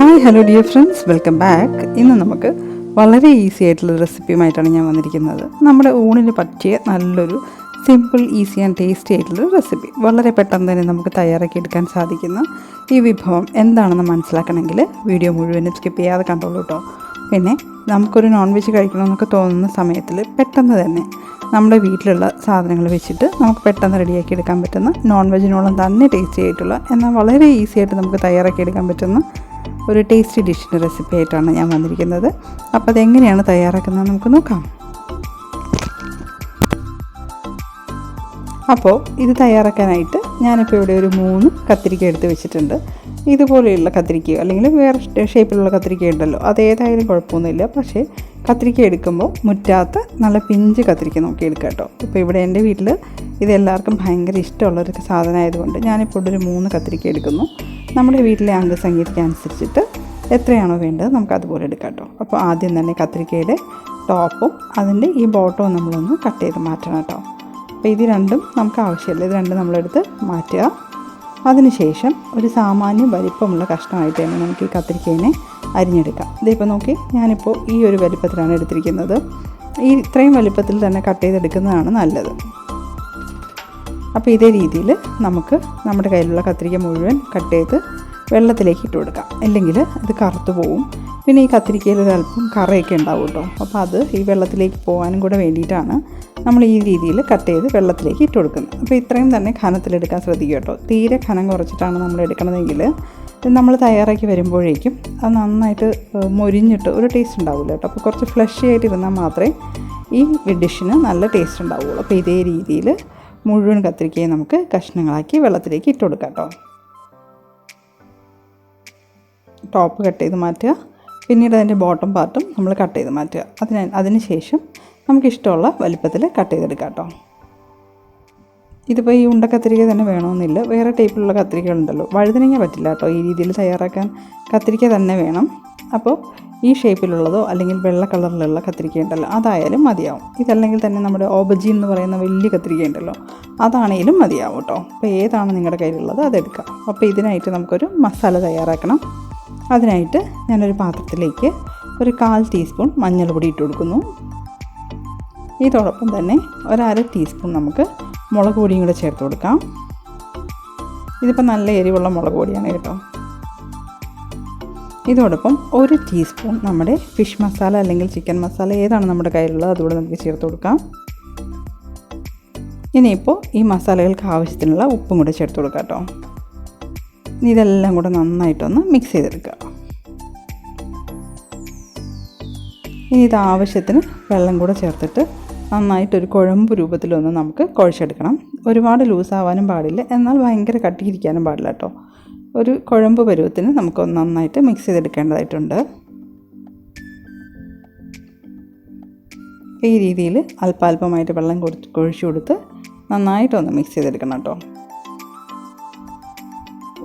Hi hello dear friends, welcome back. ഇന്ന് നമുക്ക് വളരെ ഈസി ആയിട്ടുള്ള റെസിപ്പിയുമായിട്ടാണ് ഞാൻ വന്നിരിക്കുന്നത്. നമ്മുടെ ഊണിന് പറ്റിയ നല്ലൊരു സിമ്പിൾ, ഈസി ആൻഡ് ടേസ്റ്റി ആയിട്ടുള്ളൊരു റെസിപ്പി. വളരെ പെട്ടെന്ന് തന്നെ നമുക്ക് തയ്യാറാക്കി എടുക്കാൻ സാധിക്കുന്ന ഈ വിഭവം എന്താണെന്ന് മനസ്സിലാക്കണമെങ്കിൽ വീഡിയോ മുഴുവനും സ്കിപ്പ് ചെയ്യാതെ കണ്ടോളൂ കേട്ടോ. പിന്നെ നമുക്കൊരു നോൺ വെജ് കഴിക്കണമെന്നൊക്കെ തോന്നുന്ന സമയത്തിൽ പെട്ടെന്ന് തന്നെ നമ്മുടെ വീട്ടിലുള്ള സാധനങ്ങൾ വെച്ചിട്ട് നമുക്ക് പെട്ടെന്ന് റെഡിയാക്കി എടുക്കാൻ പറ്റുന്ന, നോൺ വെജിനോളം തന്നെ ടേസ്റ്റി ആയിട്ടുള്ള, എന്നാൽ വളരെ ഈസി ആയിട്ട് നമുക്ക് തയ്യാറാക്കി എടുക്കാൻ പറ്റുന്ന ഒരു ടേസ്റ്റി ഡിഷിൻ്റെ റെസിപ്പി ആയിട്ടാണ് ഞാൻ വന്നിരിക്കുന്നത്. അപ്പോൾ അതെങ്ങനെയാണ് തയ്യാറാക്കുന്നത് നമുക്ക് നോക്കാം. അപ്പോൾ ഇത് തയ്യാറാക്കാനായിട്ട് ഞാനിപ്പോൾ ഇവിടെ ഒരു 3 കത്തിരിക്ക എടുത്ത് വെച്ചിട്ടുണ്ട്. ഇതുപോലെയുള്ള കത്തിരിക്കയോ അല്ലെങ്കിൽ വേറെ ഷേപ്പിലുള്ള കത്തിരിക്ക ഉണ്ടല്ലോ, അതേതായാലും കുഴപ്പമൊന്നുമില്ല. പക്ഷേ കത്തിരിക്ക എടുക്കുമ്പോൾ മുറ്റാത്ത നല്ല പിഞ്ച് കത്തിരിക്ക നോക്കി എടുക്കുക കേട്ടോ. ഇപ്പോൾ ഇവിടെ എൻ്റെ വീട്ടിൽ ഇതെല്ലാവർക്കും ഭയങ്കര ഇഷ്ടമുള്ളൊരു സാധനമായതുകൊണ്ട് ഞാനിപ്പോൾ ഒരു 3 കത്തിരിക്ക എടുക്കുന്നു. നമ്മുടെ വീട്ടിലെ അംഗസംഖ്യയ്ക്ക് അനുസരിച്ചിട്ട് എത്രയാണോ വേണ്ടത് നമുക്ക് അതുപോലെ എടുക്കാം കേട്ടോ. അപ്പോൾ ആദ്യം തന്നെ കത്തിരിക്കയുടെ ടോപ്പും അതിൻ്റെ ഈ ബോട്ടവും നമ്മളൊന്ന് കട്ട് ചെയ്ത് മാറ്റണം കേട്ടോ. അപ്പോൾ ഇത് രണ്ടും നമുക്ക് ആവശ്യമില്ല, ഇത് രണ്ടും നമ്മളെടുത്ത് മാറ്റുക. അതിനുശേഷം ഒരു സാമാന്യം വലിപ്പമുള്ള കഷ്ണമായിട്ട് തന്നെ നമുക്ക് ഈ കത്തിരിക്കേനെ അരിഞ്ഞെടുക്കാം. ഇതിപ്പോൾ നോക്കി, ഞാനിപ്പോൾ ഈ ഒരു വലിപ്പത്തിലാണ് എടുത്തിരിക്കുന്നത്. ഇത്രയും വലിപ്പത്തിൽ തന്നെ കട്ട് ചെയ്തെടുക്കുന്നതാണ് നല്ലത്. അപ്പോൾ ഇതേ രീതിയിൽ നമുക്ക് നമ്മുടെ കയ്യിലുള്ള കത്തിരിക്ക മുഴുവൻ കട്ട് ചെയ്ത് വെള്ളത്തിലേക്ക് ഇട്ട് കൊടുക്കാം. അല്ലെങ്കിൽ ഇത് കറുത്തു പോവും. പിന്നെ ഈ കത്തിരിക്കയിൽ ഒരല്പം കറയൊക്കെ ഉണ്ടാവും കേട്ടോ. അപ്പോൾ അത് ഈ വെള്ളത്തിലേക്ക് പോകാനും കൂടെ വേണ്ടിയിട്ടാണ് നമ്മൾ ഈ രീതിയിൽ കട്ട് ചെയ്ത് വെള്ളത്തിലേക്ക് ഇട്ട് കൊടുക്കുന്നത്. അപ്പോൾ ഇത്രയും തന്നെ ഘനത്തിലെടുക്കാൻ ശ്രദ്ധിക്കുക കേട്ടോ. തീരെ ഘനം കുറച്ചിട്ടാണ് നമ്മൾ എടുക്കണമെങ്കിൽ നമ്മൾ തയ്യാറാക്കി വരുമ്പോഴേക്കും അത് നന്നായിട്ട് മൊരിഞ്ഞിട്ട് ഒരു ടേസ്റ്റ് ഉണ്ടാവില്ല കേട്ടോ. അപ്പോൾ കുറച്ച് ഫ്ലഷി ആയിട്ട് ഇരുന്നാൽ മാത്രമേ ഈ ഡിഷിന് നല്ല ടേസ്റ്റ് ഉണ്ടാവുള്ളൂ. അപ്പോൾ ഇതേ രീതിയിൽ മുഴുവൻ കത്തിരിക്കയും നമുക്ക് കഷ്ണങ്ങളാക്കി വെള്ളത്തിലേക്ക് ഇട്ട് കൊടുക്കാം കേട്ടോ. ടോപ്പ് കട്ട് ചെയ്ത് മാറ്റുക, പിന്നീട് അതിൻ്റെ ബോട്ടം പാർട്ടും നമ്മൾ കട്ട് ചെയ്ത് മാറ്റുക. അതിന് ശേഷം നമുക്കിഷ്ടമുള്ള വലിപ്പത്തിൽ കട്ട് ചെയ്തെടുക്കാം കേട്ടോ. ഇതിപ്പോൾ ഈ ഉണ്ട കത്തിരിക്ക തന്നെ വേണമെന്നില്ല, വേറെ ടൈപ്പിലുള്ള കത്തിരിക്കകളുണ്ടല്ലോ. വഴുതനങ്ങ പറ്റില്ല കേട്ടോ ഈ രീതിയിൽ തയ്യാറാക്കാൻ, കത്തിരിക്ക തന്നെ വേണം. അപ്പോൾ ഈ ഷേപ്പിലുള്ളതോ അല്ലെങ്കിൽ വെള്ള കളറിലുള്ള കത്തിരിക്ക ഉണ്ടല്ലോ, അതായാലും മതിയാവും. ഇതല്ലെങ്കിൽ തന്നെ നമ്മുടെ ഓബജി എന്ന് പറയുന്ന വലിയ കത്തിരിക്ക ഉണ്ടല്ലോ, അതാണെങ്കിലും മതിയാവും കേട്ടോ. അപ്പോൾ ഏതാണ് നിങ്ങളുടെ കയ്യിലുള്ളത് അതെടുക്കാം. അപ്പോൾ ഇതിനായിട്ട് നമുക്കൊരു മസാല തയ്യാറാക്കണം. അതിനായിട്ട് ഞാനൊരു പാത്രത്തിലേക്ക് ഒരു 1/4 ടീസ്പൂൺ മഞ്ഞൾപ്പൊടി ഇട്ട് കൊടുക്കുന്നു. ഇതോടൊപ്പം തന്നെ ഒരു 1/2 ടീസ്പൂൺ നമുക്ക് മുളക് പൊടിയും കൂടെ ചേർത്ത് കൊടുക്കാം. ഇതിപ്പോൾ നല്ല എരിവുള്ള മുളക് പൊടിയാണ് കേട്ടോ. ഇതോടൊപ്പം 1 ടീസ്പൂൺ നമ്മുടെ ഫിഷ് മസാല അല്ലെങ്കിൽ ചിക്കൻ മസാല ഏതാണ് നമ്മുടെ കയ്യിലുള്ളത് അതുകൂടെ നമുക്ക് ചേർത്ത് കൊടുക്കാം. ഇനിയിപ്പോൾ ഈ മസാലകൾക്ക് ആവശ്യത്തിനുള്ള ഉപ്പും കൂടെ ചേർത്ത് കൊടുക്കാം കേട്ടോ. ഇതെല്ലാം കൂടെ നന്നായിട്ടൊന്ന് മിക്സ് ചെയ്തെടുക്കുക. ഇനി ഇത് ആവശ്യത്തിന് വെള്ളം കൂടെ ചേർത്തിട്ട് നന്നായിട്ടൊരു കുഴമ്പ് രൂപത്തിലൊന്ന് നമുക്ക് കുഴച്ചെടുക്കണം. ഒരുപാട് ലൂസാവാനും പാടില്ല, എന്നാൽ ഭയങ്കര കട്ടിയിരിക്കാനും പാടില്ല കേട്ടോ. ഒരു കുഴമ്പ് പരുവത്തിന് നമുക്കൊന്ന് നന്നായിട്ട് മിക്സ് ചെയ്തെടുക്കേണ്ടതായിട്ടുണ്ട്. ഈ രീതിയിൽ അല്പാൽപമായിട്ട് വെള്ളം കുഴിച്ചു കൊടുത്ത് നന്നായിട്ടൊന്ന് മിക്സ് ചെയ്തെടുക്കണം കേട്ടോ.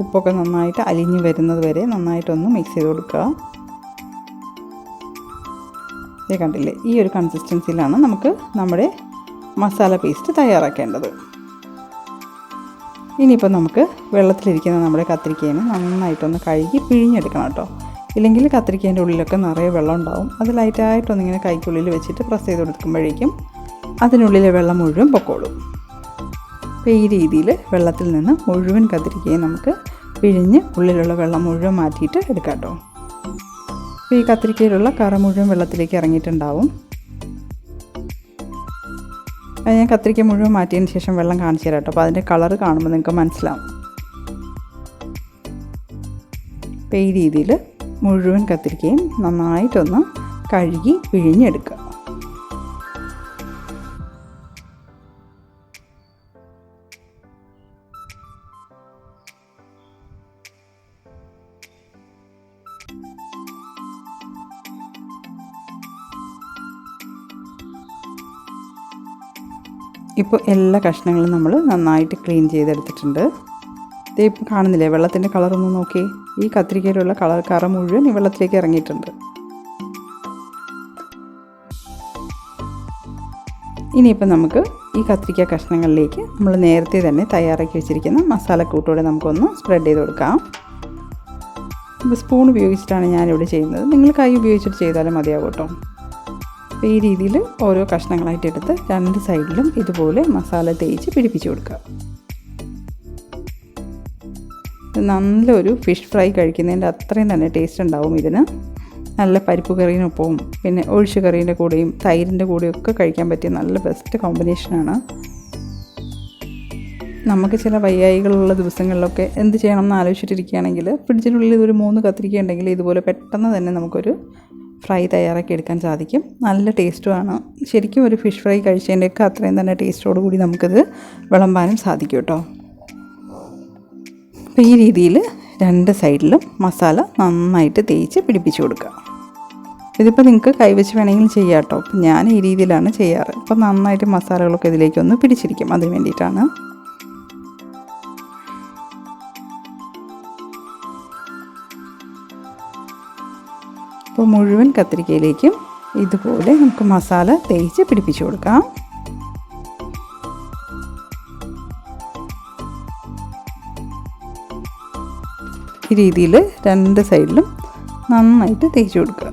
ഉപ്പൊക്കെ നന്നായിട്ട് അലിഞ്ഞ് വരുന്നത് വരെ നന്നായിട്ടൊന്ന് മിക്സ് ചെയ്ത് കൊടുക്കുക. ഇത് കണ്ടില്ലേ, ഈ ഒരു കൺസിസ്റ്റൻസിയിലാണ് നമുക്ക് നമ്മുടെ മസാല പേസ്റ്റ് തയ്യാറാക്കേണ്ടത്. ഇനിയിപ്പോൾ നമുക്ക് വെള്ളത്തിലിരിക്കുന്ന നമ്മുടെ കത്തിരിക്കേനെ നന്നായിട്ടൊന്ന് കഴുകി പിഴിഞ്ഞെടുക്കണം കേട്ടോ. ഇല്ലെങ്കിൽ കത്തിരിക്കേൻ്റെ ഉള്ളിലൊക്കെ നിറയെ വെള്ളം ഉണ്ടാവും. അത് ലൈറ്റായിട്ടൊന്നിങ്ങനെ കൈക്കുള്ളിൽ വെച്ചിട്ട് പ്രസ് ചെയ്ത് കൊടുക്കുമ്പോഴേക്കും അതിനുള്ളിലെ വെള്ളം മുഴുവൻ പൊക്കോളും. അപ്പോൾ ഈ രീതിയിൽ വെള്ളത്തിൽ നിന്ന് മുഴുവൻ കത്തിരിക്കയും നമുക്ക് പിഴിഞ്ഞ് ഉള്ളിലുള്ള വെള്ളം മുഴുവൻ മാറ്റിയിട്ട് എടുക്കാം കേട്ടോ. അപ്പോൾ ഈ കത്തിരിക്കയിലുള്ള കറ മുഴുവൻ വെള്ളത്തിലേക്ക് ഇറങ്ങിയിട്ടുണ്ടാവും. ഞാൻ കത്തിരിക്ക മുഴുവൻ മാറ്റിയതിന് ശേഷം വെള്ളം കാണിച്ചു തരാം കേട്ടോ. അപ്പോൾ അതിൻ്റെ കളറ് കാണുമ്പോൾ നിങ്ങൾക്ക് മനസ്സിലാവും. അപ്പോൾ ഈ രീതിയിൽ മുഴുവൻ കത്തിരിക്കയും നന്നായിട്ടൊന്ന് കഴുകി പിഴിഞ്ഞെടുക്കുക. ഇപ്പോൾ എല്ലാ കഷ്ണങ്ങളും നമ്മൾ നന്നായിട്ട് ക്ലീൻ ചെയ്തെടുത്തിട്ടുണ്ട്. ഇത് ഇപ്പോൾ കാണുന്നില്ലേ, വെള്ളത്തിൻ്റെ കളറൊന്ന് നോക്കി. ഈ കത്തിരിക്കയിലുള്ള കറ മുഴുവൻ ഈ വെള്ളത്തിലേക്ക് ഇറങ്ങിയിട്ടുണ്ട്. ഇനിയിപ്പോൾ നമുക്ക് ഈ കത്തിരിക്ക കഷ്ണങ്ങളിലേക്ക് നമ്മൾ നേരത്തെ തന്നെ തയ്യാറാക്കി വെച്ചിരിക്കുന്ന മസാലക്കൂട്ടോടെ നമുക്കൊന്ന് സ്പ്രെഡ് ചെയ്ത് കൊടുക്കാം. സ്പൂൺ ഉപയോഗിച്ചിട്ടാണ് ഞാനിവിടെ ചെയ്യുന്നത്. നിങ്ങൾ കൈ ഉപയോഗിച്ചിട്ട് ചെയ്താലും മതിയാവും കേട്ടോ. അപ്പോൾ ഈ രീതിയിൽ ഓരോ കഷ്ണങ്ങളായിട്ട് എടുത്ത് 2 സൈഡിലും ഇതുപോലെ മസാല തേച്ച് പിടിപ്പിച്ച് കൊടുക്കുക. നല്ലൊരു ഫിഷ് ഫ്രൈ കഴിക്കുന്നതിൻ്റെ അത്രയും തന്നെ ടേസ്റ്റ് ഉണ്ടാവും ഇതിന്. നല്ല പരിപ്പ് കറീനൊപ്പവും പിന്നെ ഒഴിച്ചു കറീൻ്റെ കൂടെയും തൈരിൻ്റെ കൂടെയും ഒക്കെ കഴിക്കാൻ പറ്റിയ നല്ല ബെസ്റ്റ് കോമ്പിനേഷനാണ്. നമുക്ക് ചില വയ്യായികളുള്ള ദിവസങ്ങളിലൊക്കെ എന്ത് ചെയ്യണം എന്ന് ആലോചിച്ചിട്ടിരിക്കുകയാണെങ്കിൽ ഫ്രിഡ്ജിനുള്ളിൽ ഒരു 3 കത്തിരിക്ക ഉണ്ടെങ്കിൽ ഇതുപോലെ പെട്ടെന്ന് തന്നെ നമുക്കൊരു ഫ്രൈ തയ്യാറാക്കി എടുക്കാൻ സാധിക്കും. നല്ല ടേസ്റ്റുമാണ്. ശരിക്കും ഒരു ഫിഷ് ഫ്രൈ കഴിച്ചതിൻ്റെയൊക്കെ അത്രയും തന്നെ ടേസ്റ്റോടു കൂടി നമുക്കിത് വിളമ്പാനും സാധിക്കും കേട്ടോ. അപ്പോൾ ഈ രീതിയിൽ 2 സൈഡിലും മസാല നന്നായിട്ട് തേച്ച് പിടിപ്പിച്ച് കൊടുക്കുക. ഇതിപ്പോൾ നിങ്ങൾക്ക് കൈവച്ച് വേണമെങ്കിൽ ചെയ്യാം കേട്ടോ. അപ്പം ഞാൻ ഈ രീതിയിലാണ് ചെയ്യാറ്. അപ്പോൾ നന്നായിട്ട് മസാലകളൊക്കെ ഇതിലേക്കൊന്ന് പിടിച്ചിരിക്കും, അതിന് വേണ്ടിയിട്ടാണ്. അപ്പോൾ മുഴുവൻ കത്തിരിക്കയിലേക്കും ഇതുപോലെ നമുക്ക് മസാല തേച്ച് പിടിപ്പിച്ച് കൊടുക്കാം. ഈ രീതിയിൽ 2 സൈഡിലും നന്നായിട്ട് തേച്ച് കൊടുക്കുക.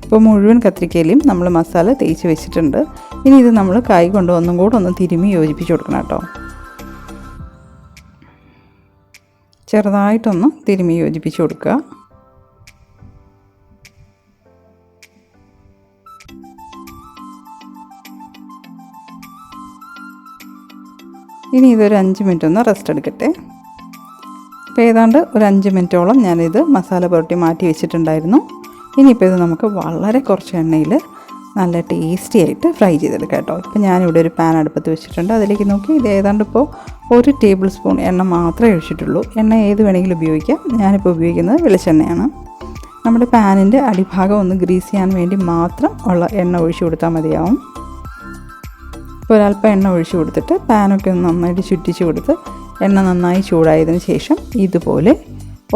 ഇപ്പോൾ മുഴുവൻ കത്തിരിക്കയിലും നമ്മൾ മസാല തേച്ച് വെച്ചിട്ടുണ്ട്. ഇനി ഇത് നമ്മൾ കൈ കൊണ്ട് ഒന്നും കൂടെ ഒന്ന് തിരുമ്മി യോജിപ്പിച്ച് കൊടുക്കണം കേട്ടോ. ചെറുതായിട്ടൊന്ന് തിരുമ്മി യോജിപ്പിച്ച് കൊടുക്കുക. ഇനി ഇതൊരു 5 മിനിറ്റ് ഒന്ന് റെസ്റ്റ് എടുക്കട്ടെ. ഇപ്പോൾ ഏതാണ്ട് ഒരു 5 മിനിറ്റോളം ഞാനിത് മസാല പുരട്ടി മാറ്റി വെച്ചിട്ടുണ്ടായിരുന്നു. ഇനിയിപ്പോൾ ഇത് നമുക്ക് വളരെ കുറച്ച് എണ്ണയിൽ നല്ല ടേസ്റ്റി ആയിട്ട് ഫ്രൈ ചെയ്തെടുക്കാം കേട്ടോ. ഇപ്പോൾ ഞാനിവിടെ ഒരു പാൻ അടുപ്പത്ത് വെച്ചിട്ടുണ്ട്. അതിലേക്ക് നോക്കി ഇത് ഏതാണ്ട് ഇപ്പോൾ 1 ടേബിൾ സ്പൂൺ എണ്ണ മാത്രമേ ഒഴിച്ചിട്ടുള്ളൂ. എണ്ണ ഏത് വേണമെങ്കിലും ഉപയോഗിക്കാം. ഞാനിപ്പോൾ ഉപയോഗിക്കുന്നത് വെളിച്ചെണ്ണയാണ്. നമ്മുടെ പാനിൻ്റെ അടിഭാഗം ഒന്ന് ഗ്രീസ് ചെയ്യാൻ വേണ്ടി മാത്രം ഉള്ള എണ്ണ ഒഴിച്ചു കൊടുത്താൽ മതിയാവും. ഇപ്പോൾ ഒരല്പം എണ്ണ ഒഴിച്ചു കൊടുത്തിട്ട് പാനൊക്കെ ഒന്ന് നന്നായിട്ട് ചുറ്റിച്ച് കൊടുത്ത് എണ്ണ നന്നായി ചൂടായതിന് ശേഷം ഇതുപോലെ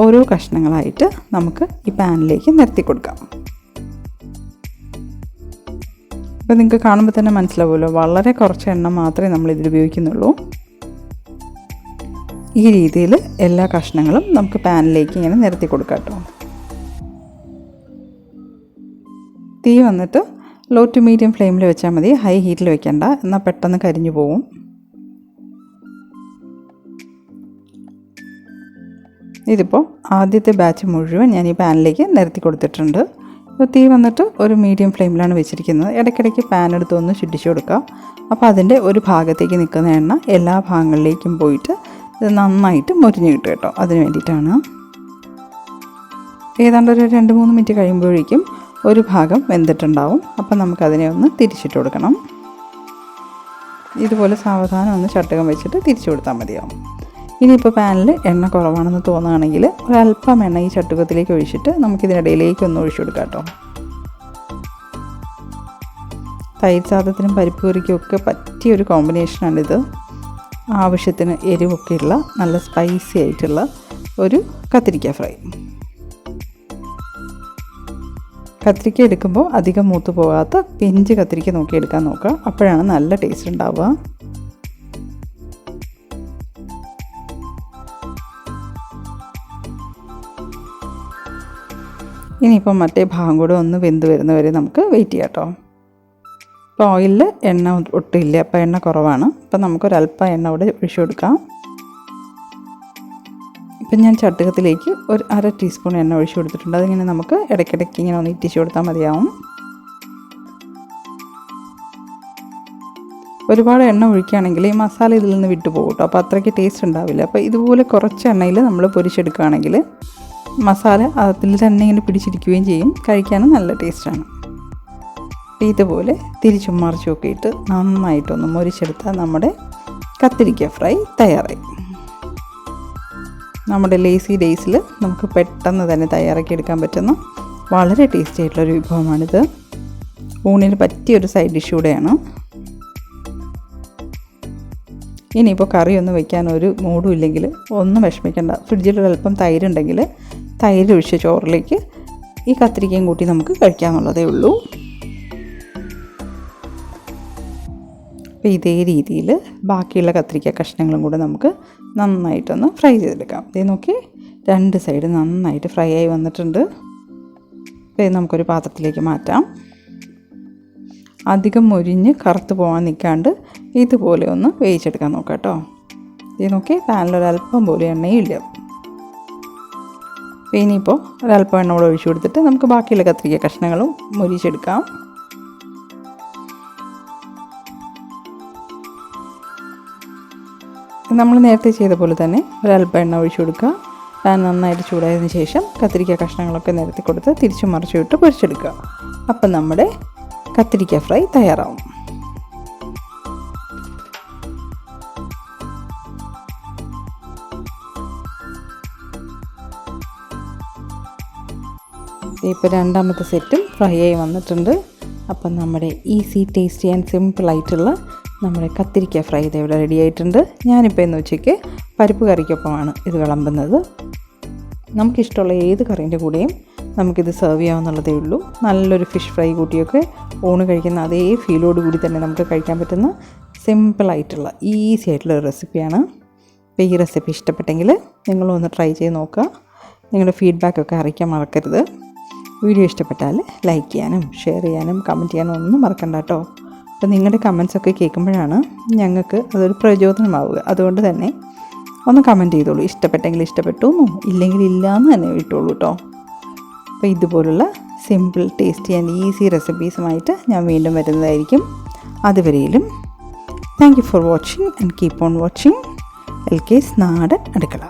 ഓരോ കഷ്ണങ്ങളായിട്ട് നമുക്ക് ഈ പാനിലേക്ക് നിരത്തി കൊടുക്കാം. ഇപ്പോൾ നിങ്ങൾക്ക് കാണുമ്പോൾ തന്നെ മനസ്സിലാവുമല്ലോ, വളരെ കുറച്ച് എണ്ണ മാത്രമേ നമ്മൾ ഇതിൽ ഉപയോഗിക്കുന്നുള്ളൂ. ഈ രീതിയിൽ എല്ലാ കഷ്ണങ്ങളും നമുക്ക് പാനിലേക്ക് ഇങ്ങനെ നിരത്തി കൊടുക്കാം കേട്ടോ. തീ വന്നിട്ട് ലോ ടു മീഡിയം ഫ്ലെയിമിൽ വെച്ചാൽ മതി. ഹൈ ഹീറ്റിൽ വെക്കണ്ട, എന്നാൽ പെട്ടെന്ന് കരിഞ്ഞു പോവും. ഇതിപ്പോൾ ആദ്യത്തെ ബാച്ച് മുഴുവൻ ഞാൻ ഈ പാനിലേക്ക് നിരത്തി കൊടുത്തിട്ടുണ്ട്. അപ്പോൾ തീ വന്നിട്ട് ഒരു മീഡിയം ഫ്ലെയിമിലാണ് വെച്ചിരിക്കുന്നത്. ഇടയ്ക്കിടയ്ക്ക് പാൻ എടുത്ത് ഒന്ന് ചുറ്റിച്ച് കൊടുക്കുക. അപ്പോൾ അതിൻ്റെ ഒരു ഭാഗത്തേക്ക് നിൽക്കുന്ന എണ്ണ എല്ലാ ഭാഗങ്ങളിലേക്കും പോയിട്ട് ഇത് നന്നായിട്ട് മൊരിഞ്ഞ് കിട്ടും കേട്ടോ. അതിന് വേണ്ടിയിട്ടാണ്. ഏതാണ്ട് ഒരു 2-3 മിനിറ്റ് കഴിയുമ്പോഴേക്കും ഒരു ഭാഗം വെന്തിട്ടുണ്ടാവും. അപ്പോൾ നമുക്കതിനെ ഒന്ന് തിരിച്ചിട്ട് കൊടുക്കണം. ഇതുപോലെ സാവധാനം ഒന്ന് ചട്ടകം വെച്ചിട്ട് തിരിച്ചു കൊടുത്താൽ മതിയാവും. ഇനിയിപ്പോൾ പാനിൽ എണ്ണ കുറവാണെന്ന് തോന്നുകയാണെങ്കിൽ ഒരല്പം എണ്ണ ഈ ചട്ടുകത്തിലേക്ക് ഒഴിച്ചിട്ട് നമുക്കിതിനിടയിലേക്ക് ഒന്ന് ഒഴിച്ചു കൊടുക്കാം കേട്ടോ. തൈര് സാദത്തിനും പരിപ്പ് കറിക്കും ഒക്കെ പറ്റിയൊരു കോമ്പിനേഷനാണിത്. ആവശ്യത്തിന് എരിവൊക്കെയുള്ള നല്ല സ്പൈസി ആയിട്ടുള്ള ഒരു കത്തിരിക്ക ഫ്രൈ. കത്തിരിക്ക എടുക്കുമ്പോൾ അധികം മൂത്ത് പോകാത്ത പിഞ്ച് കത്തിരിക്ക നോക്കി എടുക്കാൻ നോക്കുക. അപ്പോഴാണ് നല്ല ടേസ്റ്റ് ഉണ്ടാവുക. ഇനിയിപ്പം മറ്റേ ഭാഗം കൂടെ ഒന്ന് വെന്ത് വരുന്നവരെ നമുക്ക് വെയിറ്റ് ചെയ്യാം കേട്ടോ. ഇപ്പോൾ ഓയിലിൽ എണ്ണ ഒട്ടില്ല, അപ്പോൾ എണ്ണ കുറവാണ്. അപ്പോൾ നമുക്കൊരല്പം എണ്ണ കൂടെ ഒഴിച്ചു കൊടുക്കാം. ഇപ്പം ഞാൻ ചട്ടുകത്തിലേക്ക് ഒരു 1/2 ടീസ്പൂൺ എണ്ണ ഒഴിച്ചു കൊടുത്തിട്ടുണ്ട്. അതിങ്ങനെ നമുക്ക് ഇടയ്ക്കിടയ്ക്ക് ഇങ്ങനെ ഒന്ന് ഇറ്റിച്ച് കൊടുത്താൽ മതിയാവും. ഒരുപാട് എണ്ണ ഒഴിക്കുകയാണെങ്കിൽ ഈ മസാല ഇതിൽ നിന്ന് വിട്ടു പോകും കേട്ടോ. അപ്പോൾ അത്രയ്ക്ക് ടേസ്റ്റ് ഉണ്ടാവില്ല. അപ്പോൾ ഇതുപോലെ കുറച്ച് എണ്ണയിൽ നമ്മൾ പൊരിച്ചെടുക്കുകയാണെങ്കിൽ മസാല അതിൽ തന്നെ ഇങ്ങനെ പിടിച്ചിരിക്കുകയും ചെയ്യും. കഴിക്കാനും നല്ല ടേസ്റ്റാണ്. ഇതുപോലെ തിരിച്ചും മറിച്ചുമൊക്കെ ഇട്ട് നന്നായിട്ടൊന്ന് മൊരിച്ചെടുത്താൽ നമ്മുടെ കത്തിരിക്ക ഫ്രൈ തയ്യാറായി. നമ്മുടെ ലേസി ഡേയ്സിൽ നമുക്ക് പെട്ടെന്ന് തന്നെ തയ്യാറാക്കി എടുക്കാൻ പറ്റുന്ന വളരെ ടേസ്റ്റി ആയിട്ടുള്ളൊരു വിഭവമാണിത്. ഊണിന് പറ്റിയൊരു സൈഡ് ഡിഷ് കൂടെയാണ്. ഇനിയിപ്പോൾ കറിയൊന്നും വെക്കാൻ ഒരു മൂഡും ഇല്ലെങ്കിൽ ഒന്നും വിഷമിക്കേണ്ട. ഫ്രിഡ്ജിലൊരല്പം തൈരുണ്ടെങ്കിൽ തൈര് ഒഴിച്ച ചോറിലേക്ക് ഈ കത്തിരിക്കയും കൂട്ടി നമുക്ക് കഴിക്കാമെന്നുള്ളതേ ഉള്ളൂ. അപ്പോൾ ഇതേ രീതിയിൽ ബാക്കിയുള്ള കത്തിരിക്ക കഷ്ണങ്ങളും കൂടെ നമുക്ക് നന്നായിട്ടൊന്ന് ഫ്രൈ ചെയ്തെടുക്കാം. ഇതേ നോക്കി 2 സൈഡ് നന്നായിട്ട് ഫ്രൈ ആയി വന്നിട്ടുണ്ട്. ഇത് നമുക്കൊരു പാത്രത്തിലേക്ക് മാറ്റാം. അധികം മൊരിഞ്ഞ് കറുത്ത് പോകാൻ നിൽക്കാണ്ട് ഇതുപോലെ ഒന്ന് വേവിച്ചെടുക്കാൻ നോക്കാം കേട്ടോ. ഇത് നോക്കി പാനിലൊരല്പം പോലും എണ്ണയില്ല. ഇനിയിപ്പോൾ ഒരല്പം എണ്ണ കൂടെ ഒഴിച്ചു കൊടുത്തിട്ട് നമുക്ക് ബാക്കിയുള്ള കത്തിരിക്ക കഷ്ണങ്ങളും മൊരിച്ചെടുക്കാം. നമ്മൾ നേരത്തെ ചെയ്ത പോലെ തന്നെ ഒരല്പം എണ്ണ ഒഴിച്ചു കൊടുക്കുക. പാൻ നന്നായിട്ട് ചൂടായതിന് ശേഷം കത്തിരിക്ക കഷ്ണങ്ങളൊക്കെ നിരത്തി കൊടുത്ത് തിരിച്ചു മറിച്ചു വിട്ട് പൊരിച്ചെടുക്കുക. അപ്പം നമ്മുടെ കത്തിരിക്ക ഫ്രൈ തയ്യാറാവും. ഇപ്പോൾ രണ്ടാമത്തെ സെറ്റും ഫ്രൈ ആയി വന്നിട്ടുണ്ട്. അപ്പം നമ്മുടെ ഈസി ടേസ്റ്റി ആൻഡ് സിമ്പിളായിട്ടുള്ള നമ്മുടെ കത്തിരിക്ക ഫ്രൈ ഇവിടെ റെഡി ആയിട്ടുണ്ട്. ഞാനിപ്പോൾ ഇന്ന് ഉച്ചയ്ക്ക് പരിപ്പ് കറിക്കൊപ്പമാണ് ഇത് വിളമ്പുന്നത്. നമുക്കിഷ്ടമുള്ള ഏത് കറീൻ്റെ കൂടെയും നമുക്കിത് സെർവ് ചെയ്യാവുന്നുള്ളതേ ഉള്ളൂ. നല്ലൊരു ഫിഷ് ഫ്രൈ കൂട്ടിയൊക്കെ ഊണ് കഴിക്കുന്ന അതേ ഫീലോട് കൂടി തന്നെ നമുക്ക് കഴിക്കാൻ പറ്റുന്ന സിമ്പിളായിട്ടുള്ള ഈസി ആയിട്ടുള്ള ഒരു റെസിപ്പിയാണ്. അപ്പോൾ ഈ റെസിപ്പി ഇഷ്ടപ്പെട്ടെങ്കിൽ നിങ്ങളൊന്ന് ട്രൈ ചെയ്ത് നോക്കുക. നിങ്ങളുടെ ഫീഡ്ബാക്കൊക്കെ അറിയിക്കാൻ മറക്കരുത്. വീഡിയോ ഇഷ്ടപ്പെട്ടാൽ ലൈക്ക് ചെയ്യാനും ഷെയർ ചെയ്യാനും കമൻറ്റ് ചെയ്യാനും ഒന്നും മറക്കണ്ട കേട്ടോ. അപ്പോൾ നിങ്ങളുടെ കമൻസൊക്കെ കേൾക്കുമ്പോഴാണ് ഞങ്ങൾക്ക് അതൊരു പ്രചോദനമാവുക. അതുകൊണ്ട് തന്നെ ഒന്ന് കമൻറ്റ് ചെയ്തോളൂ. ഇഷ്ടപ്പെട്ടെങ്കിൽ ഇഷ്ടപ്പെട്ടു എന്നും ഇല്ലെങ്കിൽ ഇല്ലയെന്ന് തന്നെ ഇട്ടോളൂ കേട്ടോ. അപ്പോൾ ഇതുപോലുള്ള സിമ്പിൾ ടേസ്റ്റി ആൻഡ് ഈസി റെസിപ്പീസുമായിട്ട് ഞാൻ വീണ്ടും വരുന്നതായിരിക്കും. അതുവരെയിലും thank you for watching and keep on watching LK's നാടൻ അടുക്കള.